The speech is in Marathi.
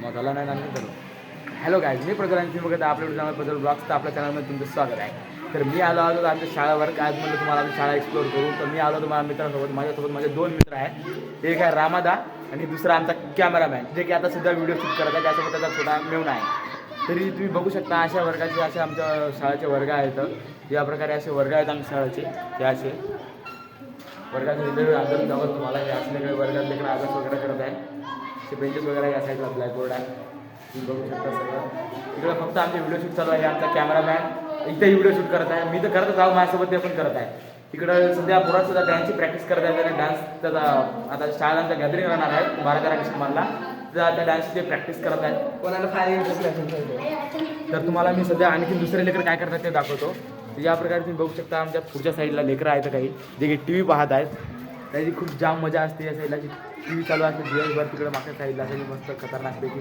मग झाला नाही नंतर झालं. हॅलो गाईज, मी प्रज्वलांची बघत आपल्या चॅनल प्रज्वल ब्लॉग्स. तर आपल्या चॅनलमध्ये तुमचं स्वागत आहे. तर मी आलो आमच्या शाळेवर. आज म्हणलं तुम्हाला आम्ही शाळा एक्सप्लोर करू. तर मी आलो तुम्हाला मित्रांसोबत. माझ्यासोबत माझे 2 मित्र आहेत. एक आहे रामादा आणि दुसरा आमचा कॅमेरामॅन, जे की आता सध्या व्हिडिओ शूट करत आहे. त्यासोबत त्याचा छोटा मेवणा आहे. तरी तुम्ही बघू शकता अशा वर्गाचे असे आमच्या शाळेचे वर्ग आहेत. या प्रकारे असे वर्ग आहेत आमच्या शाळेचे. हे असे वर्गाचे वेगवेगळे आदर जावं तुम्हाला. हे असलेले वर्गात लेकर अभ्यास वगैरे करत आहे. ते बेंचेस वगैरे या साईडला ब्लॅकबोर्ड आहे. तुम्ही बघू शकता सगळं. इकडे फक्त आमचे व्हिडिओ शूट चालू आहे. आमचा कॅमेरामॅन इथे व्हिडिओ शूट करत आहे. मी तर करतच आहो, माझ्यासोबत ते पण करत आहे. इकडं सध्या पोरात सुद्धा डान्सची प्रॅक्टिस करत आहे. त्याने डान्स त्याचा आता शाळांचा गॅदरिंग राहणार आहे 12 डिसेंबरला. तर त्या डान्सची प्रॅक्टिस करत आहे. कोणाला फार इंटरेस्ट नाही. तर तुम्हाला मी सध्या आणखी दुसरे लेकर काय करतात ते दाखवतो. या प्रकारे तुम्ही बघू शकता आमच्या पुढच्या साईडला लेकरं आहेत काही, जे की टी व्ही पाहत आहेत. त्याची खूप जाम मजा असते. या साईडला टी व्ही चालू असते दिवसभर. तिकडे मागच्या साईडला असेल मस्त खतरनाकपैकी.